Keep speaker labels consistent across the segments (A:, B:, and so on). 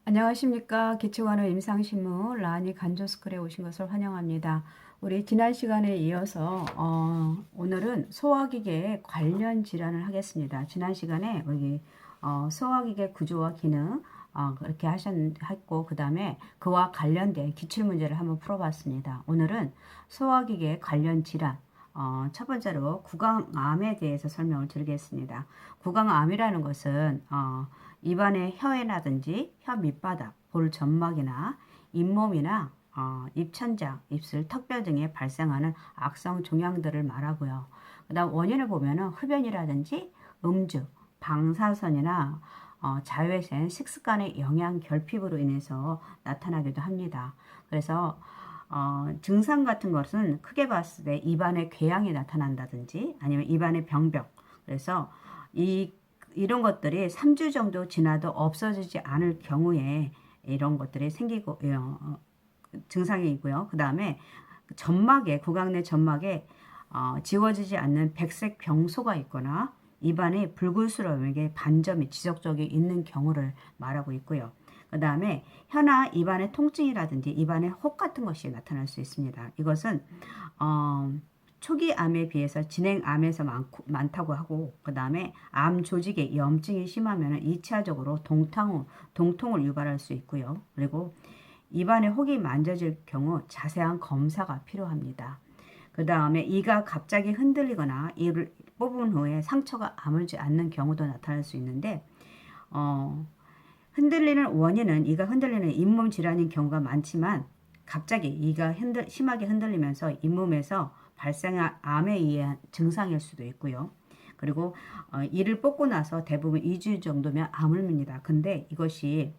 A: 안녕하십니까. 기초관의 임상신문 라니 간조스쿨에 오신 것을 환영합니다. 우리 지난 시간에 이어서 오늘은 소화기계 관련 질환을 하겠습니다. 지난 시간에 우리 소화기계 구조와 기능 그렇게 했고 그 다음에 그와 관련된 기출문제를 한번 풀어봤습니다. 오늘은 소화기계 관련 질환 첫 번째로 구강암에 대해서 설명을 드리겠습니다. 구강암이라는 것은 입안의 혀에라든지 혀 밑바닥, 볼 점막이나 잇몸이나 입천장, 입술, 턱뼈 등에 발생하는 악성 종양들을 말하고요. 그 다음 원인을 보면은 흡연이라든지 음주, 방사선이나 자외선, 식습관의 영양 결핍으로 인해서 나타나기도 합니다. 그래서 증상 같은 것은 크게 봤을 때 입안에 궤양이 나타난다든지 아니면 입안의 병변. 그래서 이런 것들이 3주 정도 지나도 없어지지 않을 경우에 이런 것들이 생기고 증상이 있고요. 그 다음에 점막에 구강 내 점막에 지워지지 않는 백색 병소가 있거나 입안에 불굴스러움에게 반점이 지속적이 있는 경우를 말하고 있고요. 그 다음에 혀나 입안의 통증이라든지 입안의 혹 같은 것이 나타날 수 있습니다. 이것은 초기 암에 비해서 진행 암에서 많다고 하고 그 다음에 암 조직에 염증이 심하면 2차적으로 동통을 유발할 수 있고요. 그리고 입안에 혹이 만져질 경우 자세한 검사가 필요합니다. 그 다음에 이가 갑자기 흔들리거나 이를 뽑은 후에 상처가 아물지 않는 경우도 나타날 수 있는데 흔들리는 원인은 이가 흔들리는 잇몸 질환인 경우가 많지만 갑자기 이가 심하게 흔들리면서 잇몸에서 발생한 암에 의한 증상일 수도 있고요. 그리고 이를 뽑고 나서 대부분 2주 정도면 아물입니다. 근데 이것이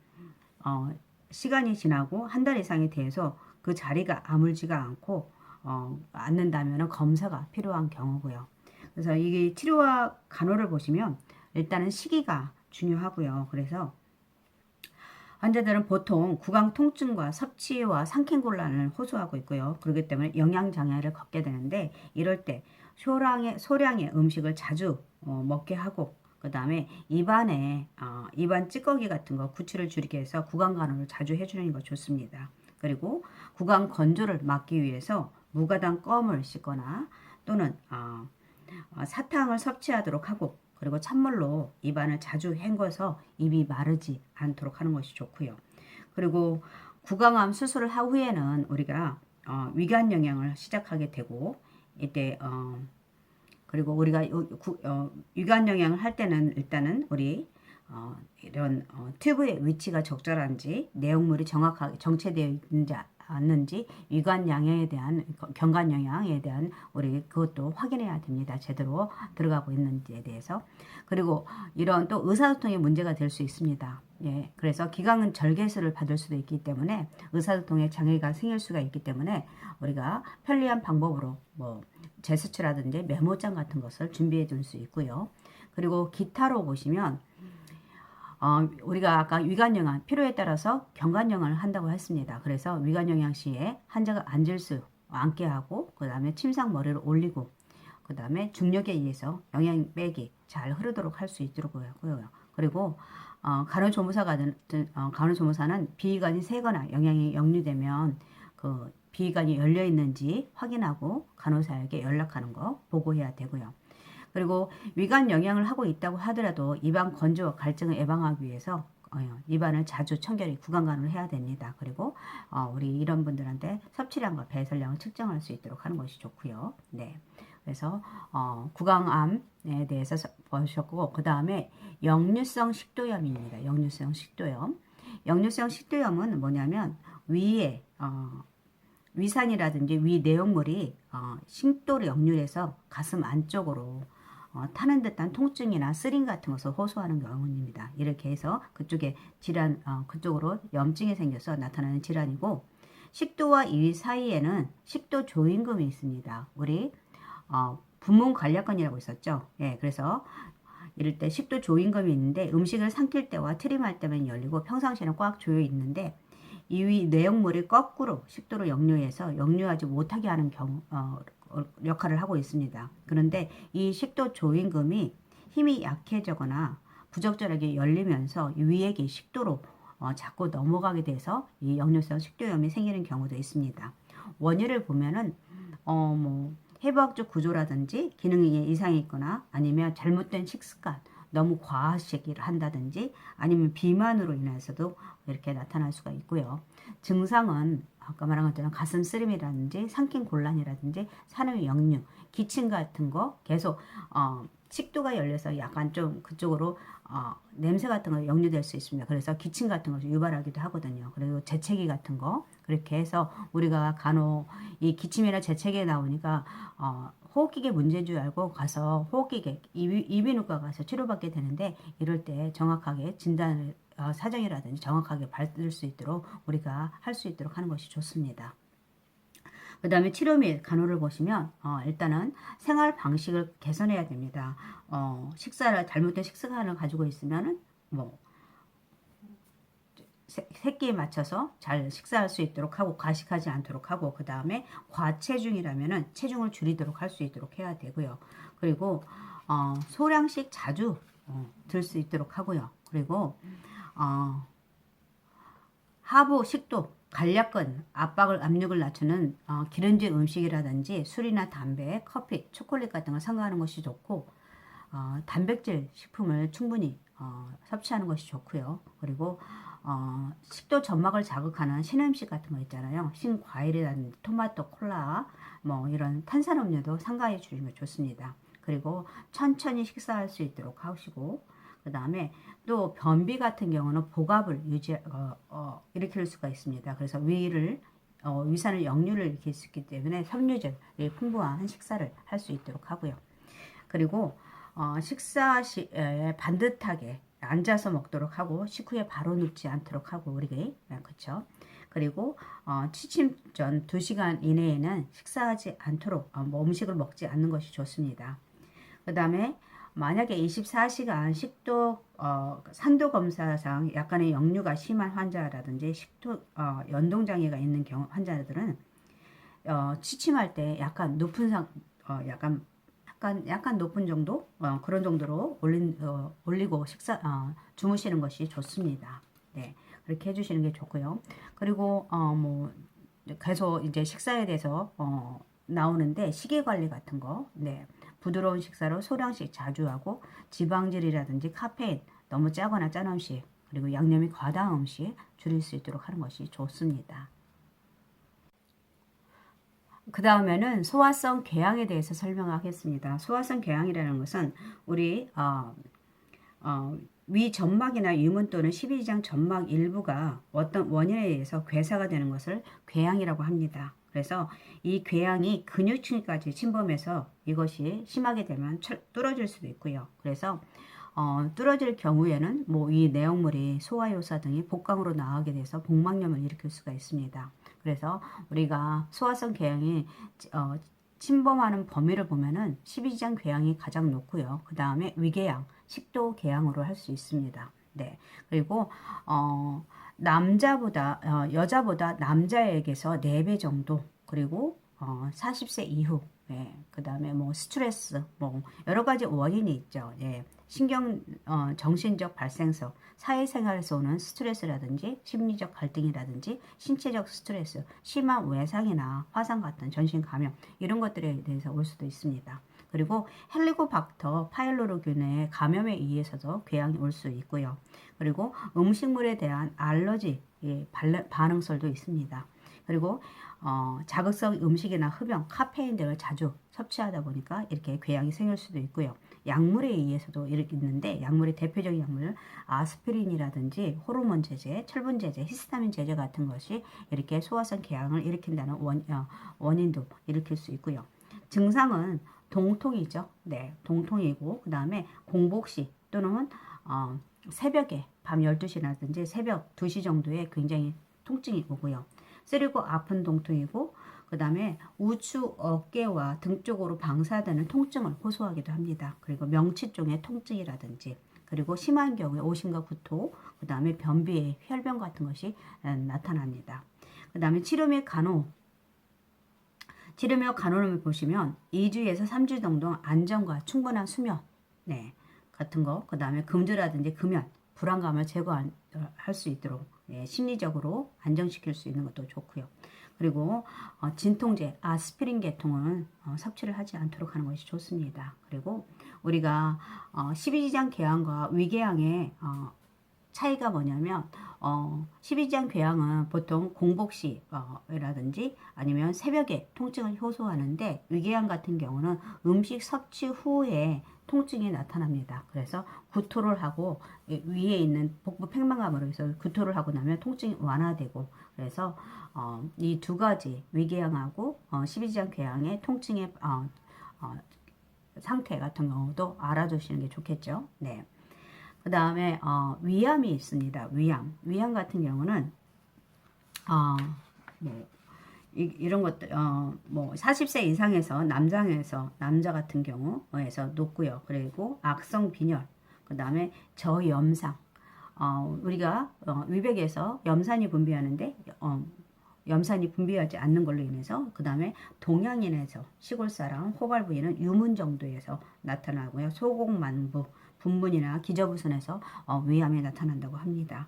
A: 시간이 지나고 한 달 이상이 돼서 그 자리가 아물지가 않고 않는다면 검사가 필요한 경우고요. 그래서 이게 치료와 간호를 보시면 일단은 시기가 중요하고요. 그래서 환자들은 보통 구강 통증과 섭취와 삼킴 곤란을 호소하고 있고요. 그렇기 때문에 영양 장애를 겪게 되는데 이럴 때 소량의 음식을 자주 먹게 하고 그 다음에 입안에 입안 찌꺼기 같은 거 구취를 줄이기 위해서 구강 간호를 자주 해주는 거 좋습니다. 그리고 구강 건조를 막기 위해서 무가당 껌을 씻거나 또는 사탕을 섭취하도록 하고 그리고 찬물로 입안을 자주 헹궈서 입이 마르지 않도록 하는 것이 좋고요. 그리고 구강암 수술을 한 후에는 우리가 위관 영양을 시작하게 되고 이때 그리고 우리가 위관 영양을 할 때는 일단은 우리 이런 튜브의 위치가 적절한지 내용물이 정확하게 정체되어 있는지 않는지 위관 영양에 대한 경관 영양에 대한 우리 그것도 확인해야 됩니다. 제대로 들어가고 있는지에 대해서. 그리고 이런 또 의사소통에 문제가 될 수 있습니다. 예, 그래서 기강은 절개술을 받을 수도 있기 때문에 의사소통에 장애가 생길 수가 있기 때문에 우리가 편리한 방법으로 뭐 제스처라든지 메모장 같은 것을 준비해 둘 수 있고요. 그리고 기타로 보시면 우리가 아까 위관영양 필요에 따라서 경관영양을 한다고 했습니다. 그래서 위관영양 시에 환자가 앉게 하고 그 다음에 침상 머리를 올리고 그 다음에 중력에 의해서 영양백이 잘 흐르도록 할 수 있도록 하고요. 그리고 간호조무사는 비위관이 새거나 영양이 역류되면 그 비위관이 열려 있는지 확인하고 간호사에게 연락하는 거 보고해야 되고요. 그리고 위관 영양을 하고 있다고 하더라도 입안 건조와 갈증을 예방하기 위해서 입안을 자주 청결히 구강 간호를 해야 됩니다. 그리고 우리 이런 분들한테 섭취량과 배설량을 측정할 수 있도록 하는 것이 좋고요. 네. 그래서 구강암에 대해서 보셨고 그 다음에 역류성 식도염입니다. 역류성 식도염. 역류성 식도염은 뭐냐면 위에 위산이라든지 위 내용물이 식도로 역류해서 가슴 안쪽으로 타는 듯한 통증이나 쓰림 같은 것을 호소하는 경우입니다. 이렇게 해서 그쪽에 질환, 그쪽으로 염증이 생겨서 나타나는 질환이고 식도와 위 사이에는 식도 조임금이 있습니다. 우리 분문 관략근이라고 있었죠. 예, 그래서 이럴 때 식도 조임금이 있는데 음식을 삼킬 때와 트림할 때만 열리고 평상시에는 꽉 조여 있는데 이 내용물이 거꾸로 식도로 역류해서 역류하지 못하게 하는 역할을 하고 있습니다. 그런데 이 식도 조임금이 힘이 약해지거나 부적절하게 열리면서 위액이 식도로 자꾸 넘어가게 돼서 이 역류성 식도염이 생기는 경우도 있습니다. 원인을 보면은 뭐 해부학적 구조라든지 기능에 이상이 있거나 아니면 잘못된 식습관, 너무 과식을 한다든지 아니면 비만으로 인해서도 이렇게 나타날 수가 있고요. 증상은 아까 말한 것처럼 가슴 쓰림이라든지 삼킨 곤란이라든지 산후 역류, 기침 같은 거 계속 식도가 열려서 약간 좀 그쪽으로 냄새 같은 거 역류될 수 있습니다. 그래서 기침 같은 것을 유발하기도 하거든요. 그리고 재채기 같은 거 그렇게 해서 우리가 간혹 이 기침이나 재채기에 나오니까 호흡기계 문제인 줄 알고 가서 호흡기계 이비인후과 가서 치료받게 되는데 이럴 때 정확하게 진단을 사정이라든지 정확하게 받을 수 있도록 우리가 할 수 있도록 하는 것이 좋습니다. 그 다음에 치료 및 간호를 보시면 일단은 생활 방식을 개선해야 됩니다. 잘못된 식습관을 가지고 있으면은 뭐 새끼에 맞춰서 잘 식사할 수 있도록 하고 과식하지 않도록 하고 그 다음에 과체중이라면은 체중을 줄이도록 할 수 있도록 해야 되고요. 그리고 소량씩 자주 들 수 있도록 하고요. 그리고 하부 식도 간략근 압력을 낮추는 기름진 음식이라든지 술이나 담배, 커피, 초콜릿 같은 걸 삼가하는 것이 좋고 단백질 식품을 충분히 섭취하는 것이 좋고요. 그리고 식도 점막을 자극하는 신음식 같은 거 있잖아요. 신과일이라든지 토마토, 콜라 뭐 이런 탄산음료도 삼가해 주시면 좋습니다. 그리고 천천히 식사할 수 있도록 하시고 그 다음에 또 변비 같은 경우는 복압을 일으킬 수가 있습니다. 그래서 위산을 역류를 일으킬 수 있기 때문에 섬유질이 풍부한 식사를 할 수 있도록 하고요. 그리고 식사 시에 반듯하게 앉아서 먹도록 하고 식후에 바로 눕지 않도록 하고 우리가 그렇죠. 그리고 취침 전 2시간 이내에는 식사하지 않도록 음식을 먹지 않는 것이 좋습니다. 그 다음에 만약에 24시간 산도 검사상 약간의 역류가 심한 환자라든지 연동장애가 있는 환자들은 취침할 때 약간 높은 약간 높은 정도 그런 정도로 올리고 주무시는 것이 좋습니다. 네, 그렇게 해주시는 게 좋고요. 그리고 뭐 계속 이제 식사에 대해서 나오는데 시계 관리 같은 거, 네, 부드러운 식사로 소량씩 자주 하고 지방질이라든지 카페인, 너무 짜거나 짠 음식, 그리고 양념이 과다한 음식 줄일 수 있도록 하는 것이 좋습니다. 그 다음에는 소화성 궤양에 대해서 설명하겠습니다. 소화성 궤양이라는 것은 우리 위 점막이나 유문 또는 12장 점막 일부가 어떤 원인에 의해서 괴사가 되는 것을 궤양이라고 합니다. 그래서 이 궤양이 근육층까지 침범해서 이것이 심하게 되면 뚫어질 수도 있고요. 그래서 뚫어질 경우에는 뭐 이 내용물이 소화효소 등이 복강으로 나가게 돼서 복막염을 일으킬 수가 있습니다. 그래서 우리가 소화성 궤양이 침범하는 범위를 보면은 12장 궤양이 가장 높고요. 그 다음에 위궤양, 식도 궤양으로 할 수 있습니다. 네. 그리고 여자보다 남자에게서 4배 정도, 그리고 40세 이후, 네. 그 다음에 뭐 스트레스, 뭐 여러 가지 원인이 있죠. 예. 정신적 발생성, 사회생활에서 오는 스트레스라든지 심리적 갈등이라든지 신체적 스트레스, 심한 외상이나 화상 같은 전신 감염 이런 것들에 대해서 올 수도 있습니다. 그리고 헬리코박터 파일로로균의 감염에 의해서도 궤양이 올 수 있고요. 그리고 음식물에 대한 알러지 반응설도 있습니다. 그리고 자극성 음식이나 흡연, 카페인 등을 자주 섭취하다 보니까 이렇게 궤양이 생길 수도 있고요. 약물에 의해서도 이렇게 있는데 약물의 대표적인 약물 아스피린이라든지 호르몬 제제, 철분 제제, 히스타민 제제 같은 것이 이렇게 소화성 궤양을 일으킨다는 원인도 일으킬 수 있고요. 증상은 동통이죠. 네, 동통이고 그 다음에 공복시 또는 새벽에 밤 12시라든지 새벽 2시 정도에 굉장히 통증이 오고요. 쓰리고 아픈 동통이고 그 다음에 우측 어깨와 등 쪽으로 방사되는 통증을 호소하기도 합니다. 그리고 명치 쪽의 통증이라든지 그리고 심한 경우에 오심과 구토, 그 다음에 변비에 혈변 같은 것이 나타납니다. 그 다음에 치료 및 간호를 보시면 2주에서 3주 정도 안정과 충분한 수면, 네, 같은 거, 그 다음에 금주라든지 금연, 불안감을 제거할 수 있도록 예, 심리적으로 안정시킬 수 있는 것도 좋고요. 그리고 진통제, 아스피린 계통은 섭취를 하지 않도록 하는 것이 좋습니다. 그리고 우리가 십이지장 궤양과 위궤양의 차이가 뭐냐면 12지장 궤양은 보통 공복시 라든지 아니면 새벽에 통증을 호소하는데 위궤양 같은 경우는 음식 섭취 후에 통증이 나타납니다. 그래서 구토를 하고 위에 있는 복부 팽만감으로 해서 구토를 하고 나면 통증이 완화되고 그래서 이 두 가지 위궤양하고 12지장 궤양의 통증의 상태 같은 경우도 알아두시는 게 좋겠죠. 네. 그 다음에 위암이 있습니다. 위암 같은 경우는 뭐 이런 것들 뭐 40세 이상에서 남자 같은 경우에서 높고요. 그리고 악성 빈혈, 그 다음에 저염상, 우리가 위백에서 염산이 분비하는데 염산이 분비하지 않는 걸로 인해서 그 다음에 동양인에서 시골 사람 호발 부위는 유문 정도에서 나타나고요. 소공만부 분문이나 기저부선에서 위암이 나타난다고 합니다.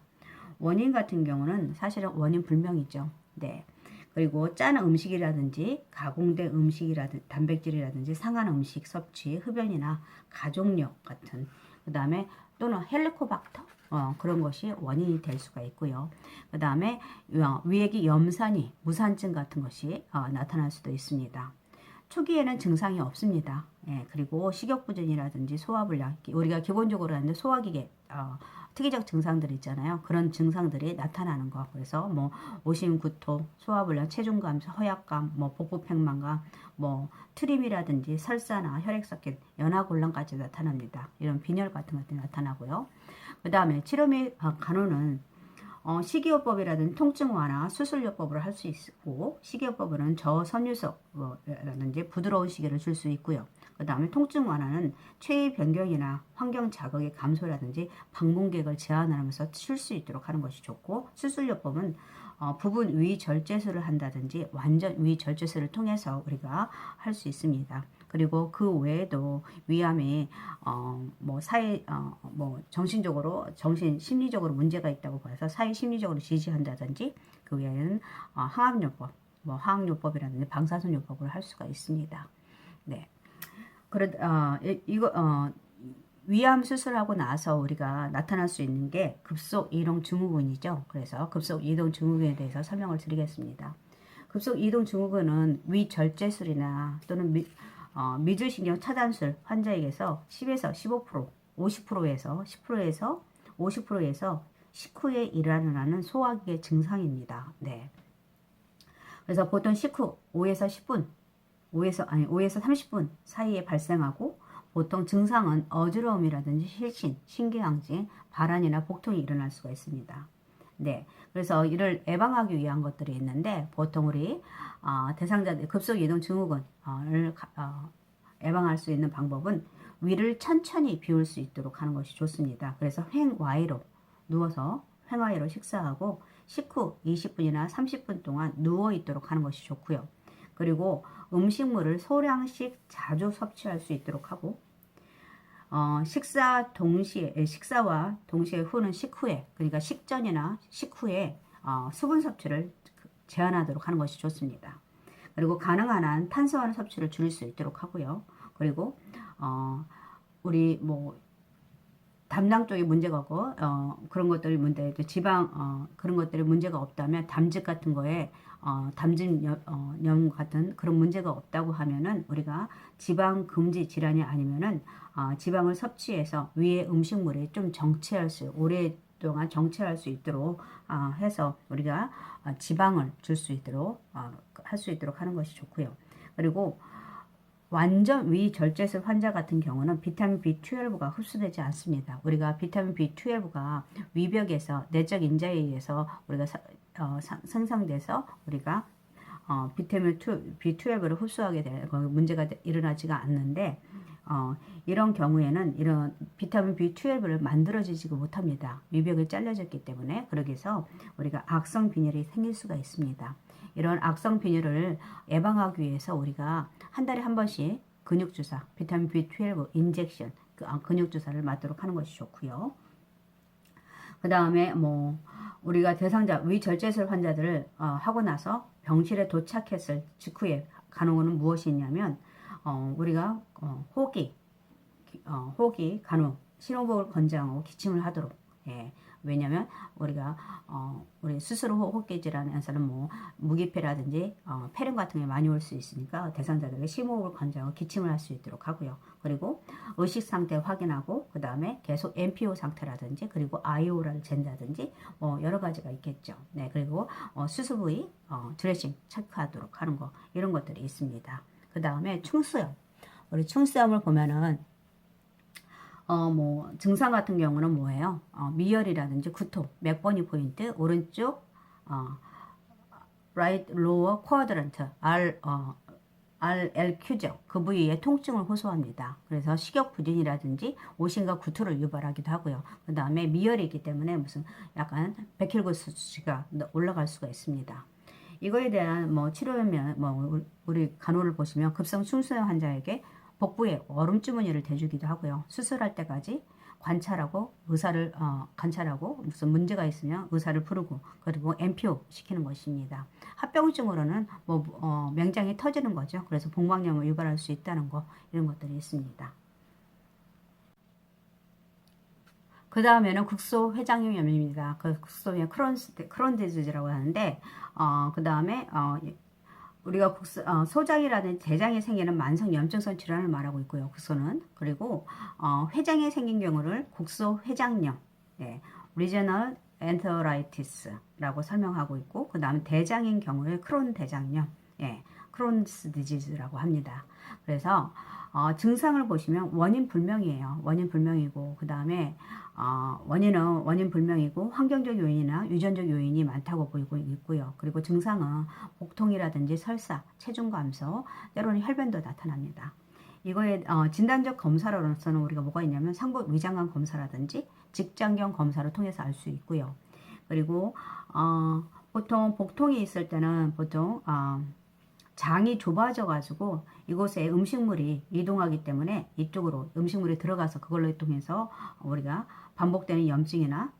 A: 원인 같은 경우는 사실은 원인 불명이죠. 네. 그리고 짠 음식이라든지 가공된 음식이라든지 단백질이라든지 상한 음식 섭취, 흡연이나 가족력 같은 그 다음에 또는 헬리코박터 그런 것이 원인이 될 수가 있고요. 그 다음에 위액이 염산이 무산증 같은 것이 나타날 수도 있습니다. 초기에는 증상이 없습니다. 예, 그리고 식욕부진이라든지 소화불량, 우리가 기본적으로 하는데 소화기계 특이적 증상들이 있잖아요. 그런 증상들이 나타나는 거. 그래서 뭐 오심, 구토, 소화불량, 체중 감소, 허약감, 뭐 복부 팽만감, 뭐 트림이라든지 설사나 혈액석계, 연화곤란까지 나타납니다. 이런 빈혈 같은 것들이 나타나고요. 그 다음에 치료 및 간호는 식이요법이라든지 통증 완화, 수술요법으로 할 수 있고 식이요법으로는 저섬유소라든지 부드러운 식이를 줄 수 있고요. 그 다음에 통증 완화는 체위 변경이나 환경 자극의 감소라든지 방문객을 제한하면서 쉴 수 있도록 하는 것이 좋고 수술요법은 부분 위절제술을 한다든지 완전 위절제술을 통해서 우리가 할 수 있습니다. 그리고 그 외에도 위암이 뭐 심리적으로 문제가 있다고 봐서 사회 심리적으로 지지한다든지 그 외에는 항암요법, 뭐 화학요법이라든지 방사선요법을 할 수가 있습니다. 네. 위암 수술하고 나서 우리가 나타날 수 있는 게 급속 이동 증후군이죠. 그래서 급속 이동 증후군에 대해서 설명을 드리겠습니다. 급속 이동 증후군은 위절제술이나 또는 미주신경 차단술 환자에게서 10에서 15%, 50%에서 10%에서 50%에서 식후에 일어나는 소화기의 증상입니다. 네. 그래서 보통 식후 5에서 10분, 5에서 30분 사이에 발생하고 보통 증상은 어지러움이라든지 실신, 신경항진, 발한이나 복통이 일어날 수가 있습니다. 네, 그래서 이를 예방하기 위한 것들이 있는데 보통 우리 대상자들 급속 이동 증후군을 예방할 수 있는 방법은 위를 천천히 비울 수 있도록 하는 것이 좋습니다. 그래서 횡와이로 누워서 횡와이로 식사하고 식후 20분이나 30분 동안 누워 있도록 하는 것이 좋고요. 그리고 음식물을 소량씩 자주 섭취할 수 있도록 하고 식사와 동시에 후는 식후에 그러니까 식전이나 식후에 수분 섭취를 제한하도록 하는 것이 좋습니다. 그리고 가능한 한 탄수화물 섭취를 줄일 수 있도록 하고요. 그리고 우리 뭐 담당 쪽에 문제가 없고 그런 것들이 문제, 지방 그런 것들이 문제가 없다면 담즙 같은 거에 담즙염 같은 그런 문제가 없다고 하면은 우리가 지방 금지 질환이 아니면은 지방을 섭취해서 위에 음식물에 좀 오랫동안 정체할 수 있도록 해서 우리가 지방을 줄 수 있도록 할 수 있도록 하는 것이 좋고요. 그리고 완전 위절제술 환자 같은 경우는 비타민 B12가 흡수되지 않습니다. 우리가 비타민 B12가 위벽에서 내적 인자에 의해서 우리가 생성돼서 우리가 비타민 B12를 흡수하게 될 문제가 일어나지가 않는데 이런 경우에는 이런 비타민 B12를 만들어지지 못합니다. 위벽이 잘려졌기 때문에 그러기 위해서 우리가 악성 빈혈이 생길 수가 있습니다. 이런 악성 빈혈을 예방하기 위해서 우리가 한 달에 한 번씩 근육주사, 비타민 B12 인젝션, 근육주사를 맞도록 하는 것이 좋고요. 그 다음에 뭐 우리가 대상자 위절제술 환자들을 하고 나서 병실에 도착했을 직후에 간호는 무엇이 있냐면 우리가 호기 간호 신호복을 권장하고 기침을 하도록. 예. 왜냐면 우리가 우리 스스로 호흡기 질환에서는 뭐 무기폐라든지 폐렴 같은 게 많이 올 수 있으니까 대상자들에게 심호흡을 권장하고 기침을 할 수 있도록 하고요. 그리고 의식 상태 확인하고 그 다음에 계속 MPO 상태라든지 그리고 아이오라를 잰다든지 여러 가지가 있겠죠. 네, 그리고 수술 부위 드레싱 체크하도록 하는 거 이런 것들이 있습니다. 그 다음에 충수염. 우리 충수염을 보면은 뭐 증상 같은 경우는 뭐예요? 미열이라든지 구토, 맥버니 포인트, 오른쪽 right lower quadrant RLQ죠. 그 부위에 통증을 호소합니다. 그래서 식욕 부진이라든지 오심과 구토를 유발하기도 하고요. 그 다음에 미열이기 때문에 무슨 약간 백혈구 수치가 올라갈 수가 있습니다. 이거에 대한 뭐 치료면 뭐 우리 간호를 보시면 급성 충수염 환자에게 복부에 얼음 주머니를 대주기도 하고요. 수술할 때까지 관찰하고 의사를 관찰하고 무슨 문제가 있으면 의사를 부르고 그리고 MPO 시키는 것입니다. 합병증으로는 뭐 맹장이 터지는 거죠. 그래서 복막염을 유발할 수 있다는 거 이런 것들이 있습니다. 그 다음에는 국소회장염입니다. 그 국소염 크론 디지즈라고 하는데 그 다음에 우리가 소장이라든지 대장에 생기는 만성 염증성 질환을 말하고 있고요. 국소는. 그리고 회장에 생긴 경우를 국소회장염, 네, regional enteritis라고 설명하고 있고, 그 다음에 대장인 경우에 크론 대장염, 예, 크론스 디지즈라고 합니다. 그래서 증상을 보시면 원인 불명이에요. 원인 불명이고 그 다음에 원인은 원인 불명이고 환경적 요인이나 유전적 요인이 많다고 보이고 있고요. 그리고 증상은 복통이라든지 설사, 체중 감소, 때로는 혈변도 나타납니다. 이거에 진단적 검사로서는 우리가 뭐가 있냐면 상부 위장관 검사라든지 직장경 검사를 통해서 알 수 있고요. 그리고 보통 복통이 있을 때는 보통 장이 좁아져 가지고 이곳에 음식물이 이동하기 때문에 이쪽으로 음식물이 들어가서 그걸로 통해서 우리가 반복되는 염증이나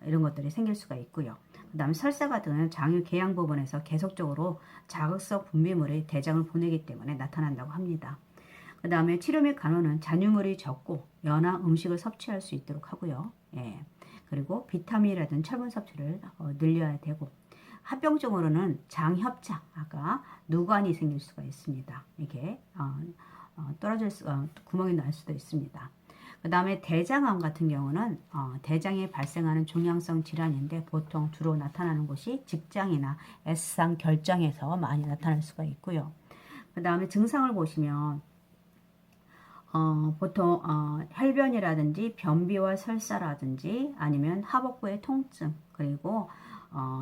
A: 이런 것들이 생길 수가 있고요. 그 다음에 설사 같은 경우는 장유 궤양 부분에서 계속적으로 자극성 분비물이 대장을 보내기 때문에 나타난다고 합니다. 그 다음에 치료 및 간호는 잔유물이 적고 연한 음식을 섭취할 수 있도록 하고요. 예. 그리고 비타민이라든지 철분 섭취를 늘려야 되고 합병증으로는 장협착, 아까 누관이 생길 수가 있습니다. 이게 구멍이 날 수도 있습니다. 그 다음에 대장암 같은 경우는 대장에 발생하는 종양성 질환인데 보통 주로 나타나는 곳이 직장이나 S상 결장에서 많이 나타날 수가 있고요. 그 다음에 증상을 보시면 보통 혈변이라든지 변비와 설사라든지 아니면 하복부의 통증 그리고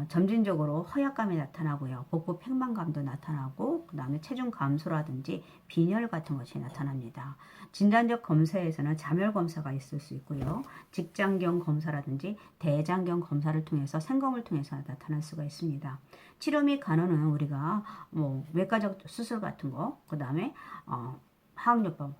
A: 점진적으로 허약감이 나타나고요. 복부 팽만감도 나타나고 그 다음에 체중 감소라든지 빈혈 같은 것이 나타납니다. 진단적 검사에서는 자멸 검사가 있을 수 있고요. 직장경 검사라든지 대장경 검사를 통해서 생검을 통해서 나타날 수가 있습니다. 치료 및 간호는 우리가 뭐 외과적 수술 같은 거, 그 다음에 화학요법,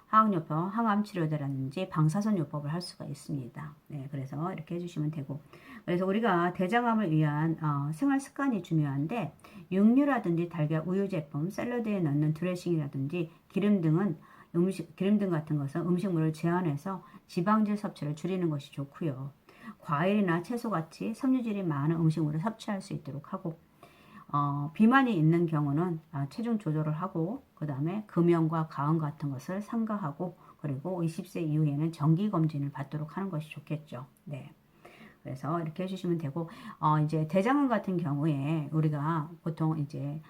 A: 항암치료제라든지 방사선요법을 할 수가 있습니다. 네, 그래서 이렇게 해주시면 되고, 그래서 우리가 대장암을 위한 생활 습관이 중요한데 육류라든지 달걀, 우유 제품, 샐러드에 넣는 드레싱이라든지 기름 등 같은 것은 음식물을 제한해서 지방질 섭취를 줄이는 것이 좋고요. 과일이나 채소같이 섬유질이 많은 음식물을 섭취할 수 있도록 하고 비만이 있는 경우는 체중 조절을 하고 그 다음에 금연과 가음 같은 것을 삼가하고 그리고 20세 이후에는 정기검진을 받도록 하는 것이 좋겠죠. 네. 그래서 이렇게 해주시면 되고 이제 대장암 같은 경우에 우리가 보통 이제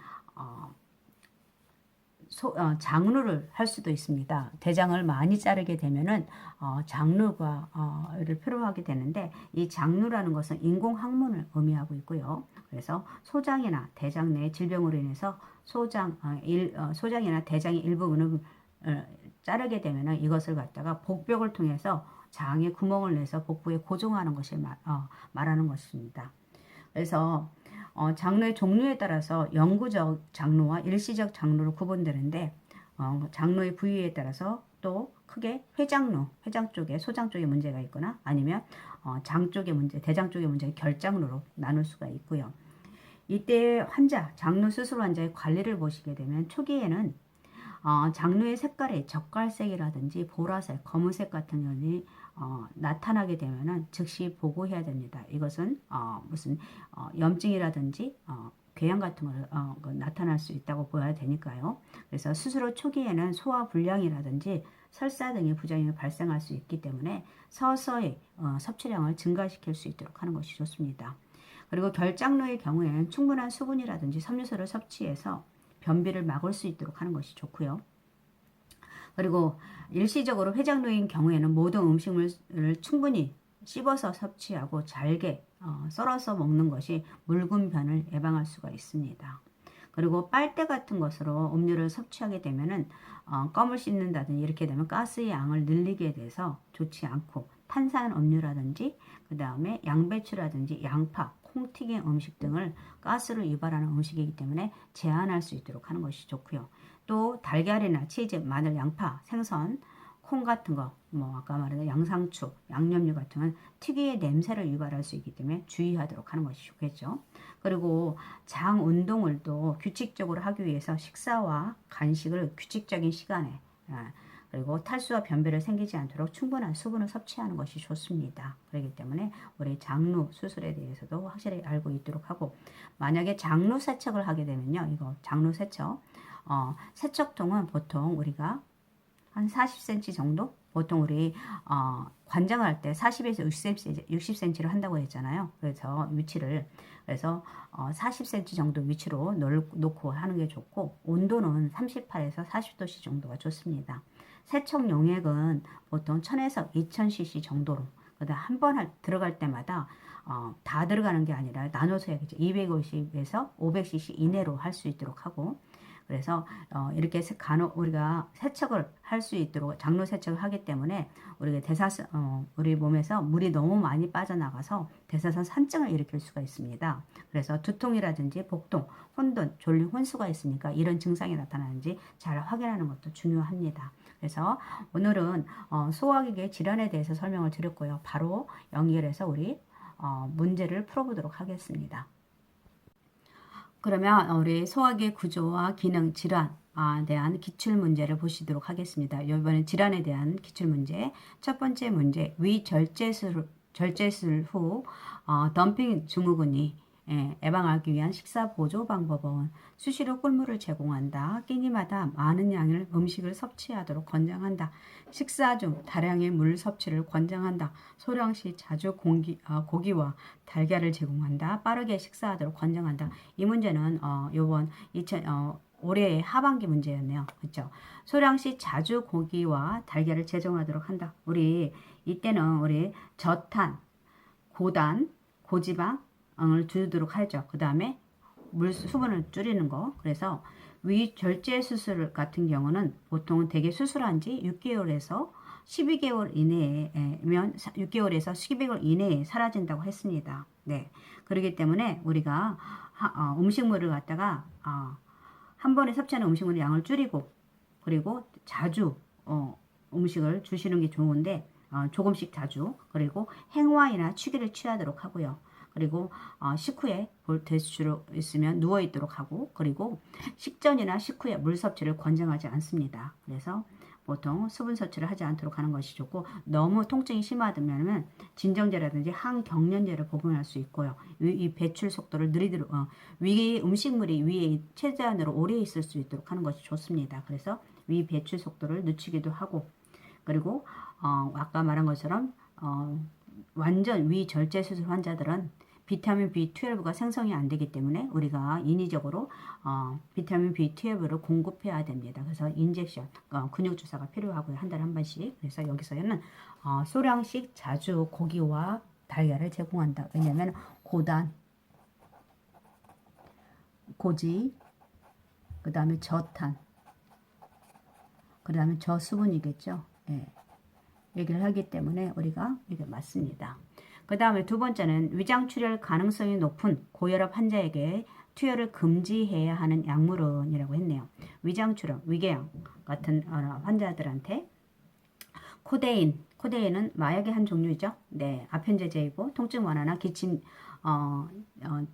A: 장루를 할 수도 있습니다. 대장을 많이 자르게 되면은 장루를 필요하게 되는데 이 장루라는 것은 인공 항문을 의미하고 있고요. 그래서 소장이나 대장 내 질병으로 인해서 소장이나 대장의 일부분을 자르게 되면은 이것을 갖다가 복벽을 통해서 장에 구멍을 내서 복부에 고정하는 것을 말하는 것입니다. 그래서 장르의 종류에 따라서 영구적 장르와 일시적 장르로 구분되는데 장르의 부위에 따라서 또 크게 회장 쪽에 소장 쪽에 문제가 있거나 아니면 장 쪽의 문제, 대장 쪽의 문제, 결장루로 나눌 수가 있고요. 이때 장루 수술 환자의 관리를 보시게 되면 초기에는 장루의 색깔이 적갈색이라든지 보라색, 검은색 같은 경우는 나타나게 되면은 즉시 보고해야 됩니다. 이것은 무슨 염증이라든지 궤양 같은 걸 나타날 수 있다고 보아야 되니까요. 그래서 수술 후 초기에는 소화 불량이라든지 설사 등의 부작용이 발생할 수 있기 때문에 서서히 섭취량을 증가시킬 수 있도록 하는 것이 좋습니다. 그리고 결장루의 경우에는 충분한 수분이라든지 섬유소를 섭취해서 변비를 막을 수 있도록 하는 것이 좋고요. 그리고 일시적으로 회장루인 경우에는 모든 음식물을 충분히 씹어서 섭취하고 잘게 썰어서 먹는 것이 묽은변을 예방할 수가 있습니다. 그리고 빨대 같은 것으로 음료를 섭취하게 되면은 껌을 씹는다든지 이렇게 되면 가스의 양을 늘리게 돼서 좋지 않고 탄산 음료라든지 그 다음에 양배추라든지 양파, 콩튀김 음식 등을 가스를 유발하는 음식이기 때문에 제한할 수 있도록 하는 것이 좋고요. 또 달걀이나 치즈, 마늘, 양파, 생선, 콩 같은 거, 아까 말한 양상추, 양념류 같은 건 특유의 냄새를 유발할 수 있기 때문에 주의하도록 하는 것이 좋겠죠. 그리고 장 운동을 또 규칙적으로 하기 위해서 식사와 간식을 규칙적인 시간에 그리고 탈수와 변비를 생기지 않도록 충분한 수분을 섭취하는 것이 좋습니다. 그렇기 때문에 우리 장루 수술에 대해서도 확실히 알고 있도록 하고, 만약에 장루 세척을 하게 되면요, 이거 장루 세척, 세척통은 보통 우리가 한 40cm 정도? 보통 우리 관장을 할 때 40에서 60cm를 한다고 했잖아요. 그래서 위치를 40cm 정도 위치로 놓고 하는 게 좋고, 온도는 38에서 40도씨 정도가 좋습니다. 세척 용액은 보통 1000에서 2000cc 정도로, 그다음 한 번 들어갈 때마다 다 들어가는 게 아니라 나눠서 해야겠죠. 250에서 500cc 이내로 할 수 있도록 하고, 그래서 이렇게 해서 우리가 세척을 할 수 있도록 장로 세척을 하기 때문에 우리 몸에서 물이 너무 많이 빠져나가서 대사선 산증을 일으킬 수가 있습니다. 그래서 두통이라든지 복통, 혼돈, 졸림, 혼수가 있으니까 이런 증상이 나타나는지 잘 확인하는 것도 중요합니다. 그래서 오늘은 소화기계 질환에 대해서 설명을 드렸고요. 바로 연결해서 우리 문제를 풀어보도록 하겠습니다. 그러면 우리 소화기 구조와 기능 질환에 대한 기출문제를 보시도록 하겠습니다. 이번엔 질환에 대한 기출문제. 첫 번째 문제, 절제술 후 덤핑 증후군이 예방하기 위한 식사 보조 방법은 수시로 꿀물을 제공한다. 끼니마다 많은 양의 음식을 섭취하도록 권장한다. 식사 중 다량의 물 섭취를 권장한다. 소량 시 자주 고기와 달걀을 제공한다. 빠르게 식사하도록 권장한다. 이 문제는 요번 올해의 하반기 문제였네요. 그렇죠? 소량 시 자주 고기와 달걀을 제공하도록 한다. 이때는 우리 저탄, 고단, 고지방 을 주도록 하죠. 그 다음에 수분을 줄이는 거. 그래서 위절제 수술 같은 경우는 보통 대개 수술한 지 6개월에서 12개월 이내에면 6개월에서 12개월 이내에 사라진다고 했습니다. 네. 그렇기 때문에 우리가 음식물을 갖다가 한 번에 섭취하는 음식물의 양을 줄이고, 그리고 자주 음식을 주시는 게 좋은데 조금씩 자주, 그리고 행와이나 취기를 취하도록 하고요. 그리고 식후에 될 수 있으면 누워있도록 하고, 그리고 식전이나 식후에 물 섭취를 권장하지 않습니다. 그래서 보통 수분 섭취를 하지 않도록 하는 것이 좋고, 너무 통증이 심하다면 진정제라든지 항경련제를 복용할 수 있고요. 이 배출 속도를 느리도록 위 음식물이 위에 최대한으로 오래 있을 수 있도록 하는 것이 좋습니다. 그래서 위 배출 속도를 늦추기도 하고, 그리고 아까 말한 것처럼 완전 위절제 수술 환자들은 비타민 B12가 생성이 안 되기 때문에 우리가 인위적으로 비타민 B12를 공급해야 됩니다. 그래서 인젝션, 근육 주사가 필요하고요. 한 달에 한 번씩. 그래서 여기서는 소량씩 자주 고기와 달걀을 제공한다. 왜냐하면 고단, 고지, 그 다음에 저탄, 그 다음에 저수분이겠죠. 예. 얘기를 하기 때문에 우리가 이게 맞습니다. 그 다음에 두 번째는 위장출혈 가능성이 높은 고혈압 환자에게 투여를 금지해야 하는 약물은이라고 했네요. 위장출혈, 위궤양 같은 환자들한테 코데인은 마약의 한 종류죠. 네, 아편제제이고 통증 완화나 어, 어,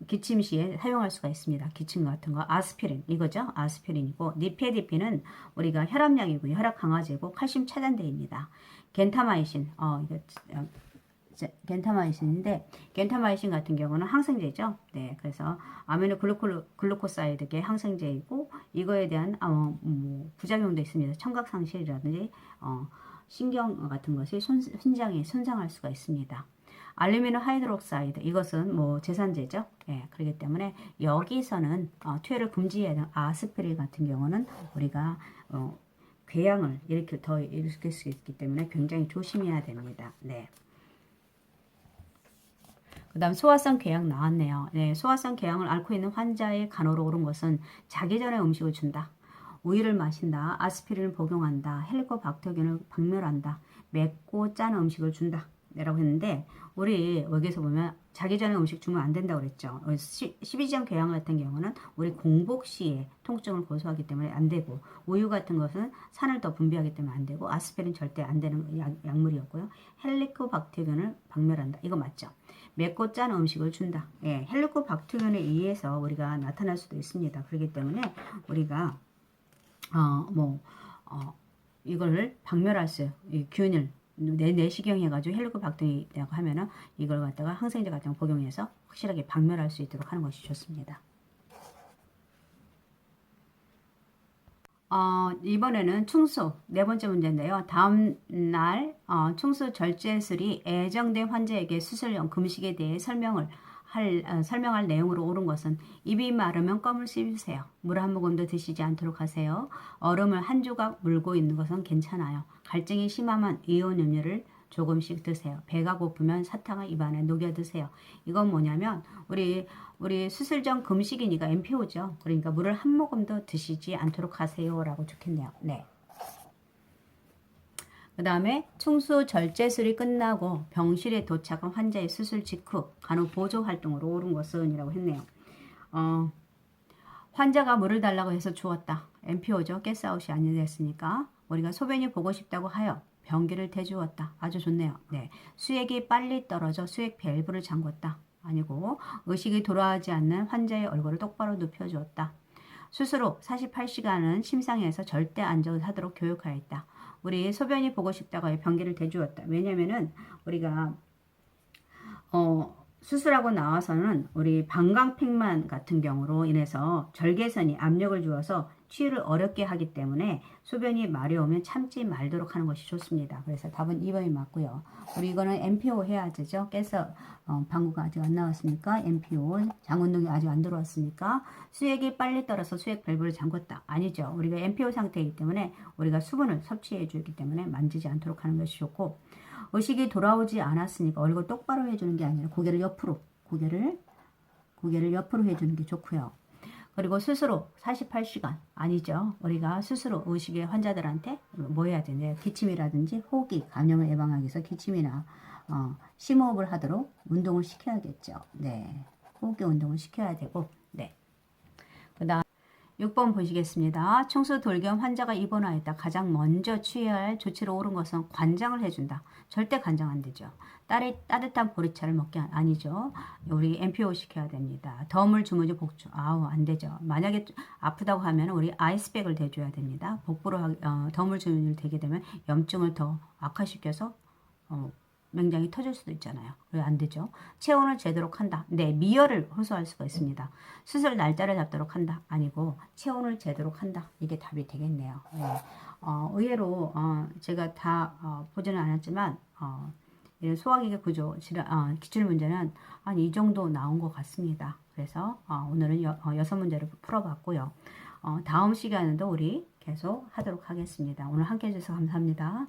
A: 기침 시에 사용할 수가 있습니다. 기침 같은 거. 아스피린 이거죠. 아스피린이고 니페디핀은 우리가 혈압약이고요. 혈압 강화제고 칼슘 차단제입니다. 겐타마이신 이거 겐타마이신인데 겐타마이신 같은 경우는 항생제죠. 네, 그래서 아미노 글루코사이드계 항생제이고 이거에 대한 부작용도 있습니다. 청각 상실이라든지 신경 같은 것이 신장에 손상할 수가 있습니다. 알루미늄 하이드록사이드 이것은 뭐 제산제죠. 예, 그렇기 때문에 여기서는 투여를 금지해야 되는 아스피린 같은 경우는 우리가 궤양을 일으킬 수 있기 때문에 굉장히 조심해야 됩니다. 네. 그 다음 소화성 궤양 나왔네요. 네, 소화성 궤양을 앓고 있는 환자의 간호로 옳은 것은 자기 전에 음식을 준다. 우유를 마신다. 아스피린을 복용한다. 헬리코박터균을 박멸한다. 맵고 짠 음식을 준다. 라고 했는데 우리 여기서 보면 자기 전에 음식 주면 안 된다고 그랬죠. 12장 궤양 같은 경우는 우리 공복 시에 통증을 고소하기 때문에 안 되고 우유 같은 것은 산을 더 분비하기 때문에 안 되고 아스피린 절대 안 되는 약물이었고요. 헬리코박터균을 박멸한다. 이거 맞죠? 맵고 짠 음식을 준다. 예, 헬리코박터균에 의해서 우리가 나타날 수도 있습니다. 그렇기 때문에 우리가 이거를 박멸할 수 이 균을 내시경 해가지고 헬리코박터균이라고 하면은 이걸 갖다가 항생제 같은 거 복용해서 확실하게 박멸할 수 있도록 하는 것이 좋습니다. 이번에는 충수 네 번째 문제인데요. 다음 날 충수 절제술이 애정된 환자에게 수술용 금식에 대해 설명할 내용으로 옳은 것은 입이 마르면 껌을 씹으세요. 물 한 모금도 드시지 않도록 하세요. 얼음을 한 조각 물고 있는 것은 괜찮아요. 갈증이 심하면 이온 음료를 조금씩 드세요. 배가 고프면 사탕을 입안에 녹여 드세요. 이건 뭐냐면 우리 수술 전 금식이니까 MPO죠. 그러니까 물을 한 모금도 드시지 않도록 하세요라고 좋겠네요. 네. 그 다음에 충수 절제술이 끝나고 병실에 도착한 환자의 수술 직후 간호 보조 활동으로 옳은 것은 이라고 했네요. 환자가 물을 달라고 해서 주었다. MPO죠. 가스아웃이 아니었으니까 우리가 소변이 보고 싶다고 하여 변기를 대주었다. 아주 좋네요. 네. 수액이 빨리 떨어져 수액 밸브를 잠궜다. 아니고 의식이 돌아오지 않는 환자의 얼굴을 똑바로 눕혀주었다. 수술 후 48시간은 심상에서 절대 안전하도록 교육하였다. 우리 소변이 보고 싶다고 해 변기를 대주었다. 왜냐면은 우리가 수술하고 나와서는 우리 방광팩만 같은 경우로 인해서 절개선이 압력을 주어서 치유를 어렵게 하기 때문에 소변이 마려우면 참지 말도록 하는 것이 좋습니다. 그래서 답은 2번이 맞고요. 우리 이거는 MPO 해야 되죠. 깨서 방구가 아직 안 나왔으니까 MPO 장운동이 아직 안 들어왔으니까 수액이 빨리 떨어서 수액 밸브를 잠궜다. 아니죠. 우리가 MPO 상태이기 때문에 우리가 수분을 섭취해 주기 때문에 만지지 않도록 하는 것이 좋고 의식이 돌아오지 않았으니까 얼굴 똑바로 해주는 게 아니라 고개를 옆으로 해주는 게 좋고요. 그리고 수술 후 48시간 아니죠. 우리가 수술 후 의식의 환자들한테 뭐 해야 되냐 기침이라든지 호흡기 감염을 예방하기 위해서 기침이나 심호흡을 하도록 운동을 시켜야겠죠. 네, 호흡기 운동을 시켜야 되고 네. 그다음 6번 보시겠습니다. 충수 돌경 환자가 입원하였다. 가장 먼저 취해야 할 조치로 옳은 것은 관장을 해준다. 절대 관장 안 되죠. 따뜻한 보리차를 먹게 아니죠. 우리 MPO 시켜야 됩니다. 덤을 주무지 복주. 안 되죠. 만약에 아프다고 하면 우리 아이스백을 대줘야 됩니다. 복부로 덤을 주무를 대게 되면 염증을 더 악화시켜서 맹장이 터질 수도 있잖아요. 왜 안 되죠? 체온을 재도록 한다. 네, 미열을 호소할 수가 있습니다. 수술 날짜를 잡도록 한다. 아니고 체온을 재도록 한다. 이게 답이 되겠네요. 네. 의외로 제가 다 보지는 않았지만 이런 소화기계 구조 기출 문제는 한 이 정도 나온 것 같습니다. 그래서 오늘은 6문제를 풀어봤고요. 다음 시간에도 우리 계속 하도록 하겠습니다. 오늘 함께 해주셔서 감사합니다.